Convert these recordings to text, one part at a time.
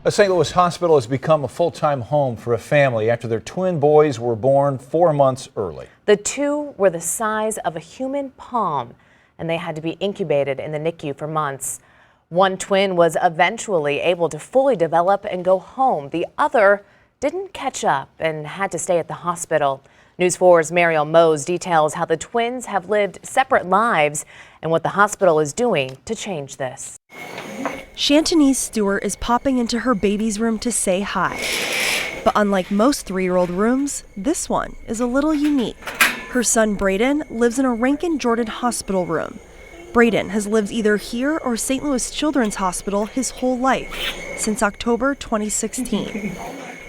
A St. Louis hospital has become a full-time home for a family after their twin boys were born 4 months early. The two were the size of a human palm, and they had to be incubated in the NICU for months. One twin was eventually able to fully develop and go home. The other didn't catch up and had to stay at the hospital. News 4's Mariel Mose details how the twins have lived separate lives and what the hospital is doing to change this. Chantanese Stewart is popping into her baby's room to say hi. But unlike most 3-year-old rooms, this one is a little unique. Her son Braden lives in a Rankin-Jordan hospital room. Braden has lived either here or St. Louis Children's Hospital his whole life, since October 2016.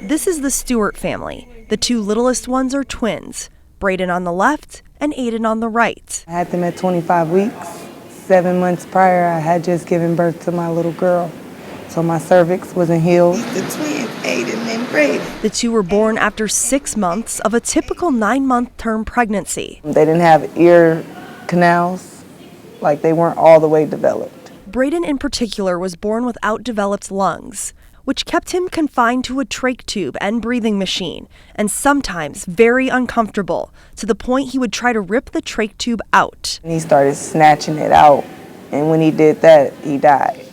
This is the Stewart family. The two littlest ones are twins, Braden on the left and Aiden on the right. I had them at 25 weeks. 7 months prior, I had just given birth to my little girl, so my cervix wasn't healed. The twins, Aiden and Braden. The two were born after 6 months of a typical 9-month term pregnancy. They didn't have ear canals, like they weren't all the way developed. Braden in particular was born without developed lungs, which kept him confined to a trach tube and breathing machine, and sometimes very uncomfortable, to the point he would try to rip the trach tube out. And he started snatching it out, and when he did that, he died.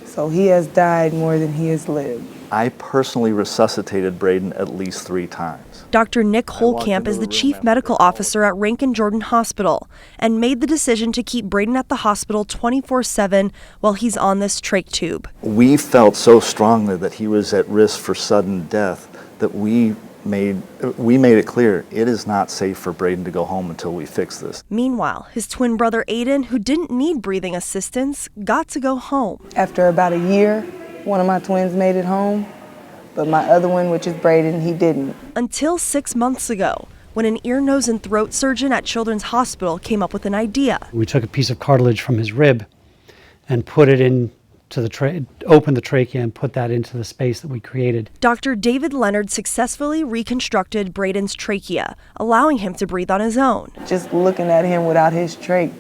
So he has died more than he has lived. I personally resuscitated Braden at least 3 times. Dr. Nick Holkamp is the chief medical officer at Rankin-Jordan Hospital and made the decision to keep Braden at the hospital 24/7 while he's on this trach tube. We felt so strongly that he was at risk for sudden death that we made it clear it is not safe for Braden to go home until we fix this. Meanwhile, his twin brother Aiden, who didn't need breathing assistance, got to go home. After about a year, one of my twins made it home, but my other one, which is Braden, he didn't. Until 6 months ago, when an ear, nose, and throat surgeon at Children's Hospital came up with an idea. We took a piece of cartilage from his rib and put it into the opened the trachea and put that into the space that we created. Dr. David Leonard successfully reconstructed Braden's trachea, allowing him to breathe on his own. Just looking at him without his trach,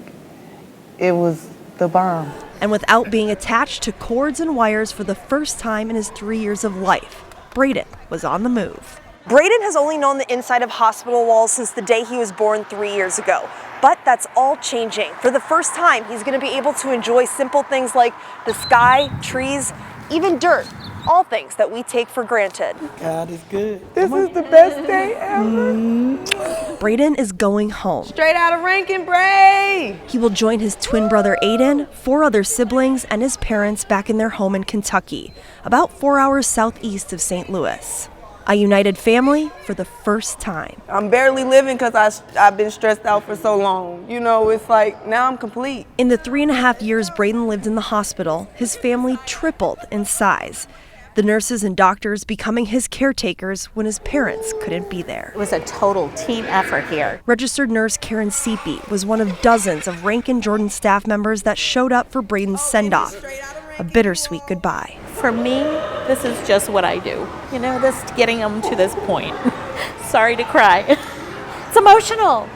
it was the bomb. And without being attached to cords and wires for the first time in his 3 years of life, Braden was on the move. Braden has only known the inside of hospital walls since the day he was born 3 years ago. But that's all changing. For the first time, he's going to be able to enjoy simple things like the sky, trees, even dirt. All things that we take for granted. God is good. This is the best day ever. Braden is going home. Straight out of Rankin, Bray. He will join his twin brother Aiden, 4 other siblings, and his parents back in their home in Kentucky, about 4 hours southeast of St. Louis. A united family for the first time. I'm barely living because I've been stressed out for so long. You know, it's like, now I'm complete. In the 3.5 years Braden lived in the hospital, his family tripled in size. The nurses and doctors becoming his caretakers when his parents couldn't be there. It was a total team effort here. Registered nurse Karen Seepy was one of dozens of Rankin-Jordan staff members that showed up for Braden's send-off. A bittersweet goodbye. For me, this is just what I do. You know, this getting them to this point. Sorry to cry. It's emotional.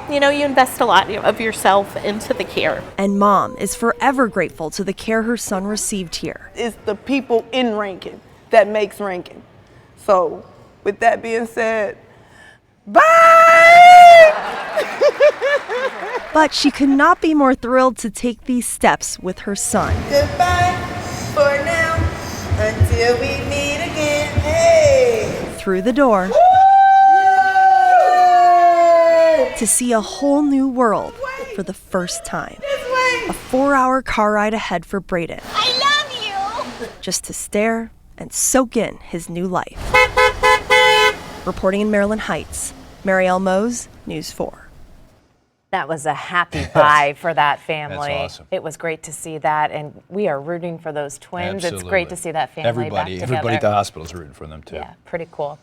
You know, you invest a lot of yourself into the care. And Mom is forever grateful to the care her son received here. It's the people in Rankin that makes Rankin. So, with that being said, bye! But she could not be more thrilled to take these steps with her son. Goodbye for now until we meet again. Hey! Through the door to see a whole new world for the first time. A 4-hour car ride ahead for Braden. I love you! Just to stare and soak in his new life. Reporting in Maryland Heights, Mariel Mose, News 4. That was a happy bye for that family. That's awesome. It was great to see that, and we are rooting for those twins. Absolutely. It's great to see that family back together. Everybody at the hospital is rooting for them too. Yeah, pretty cool.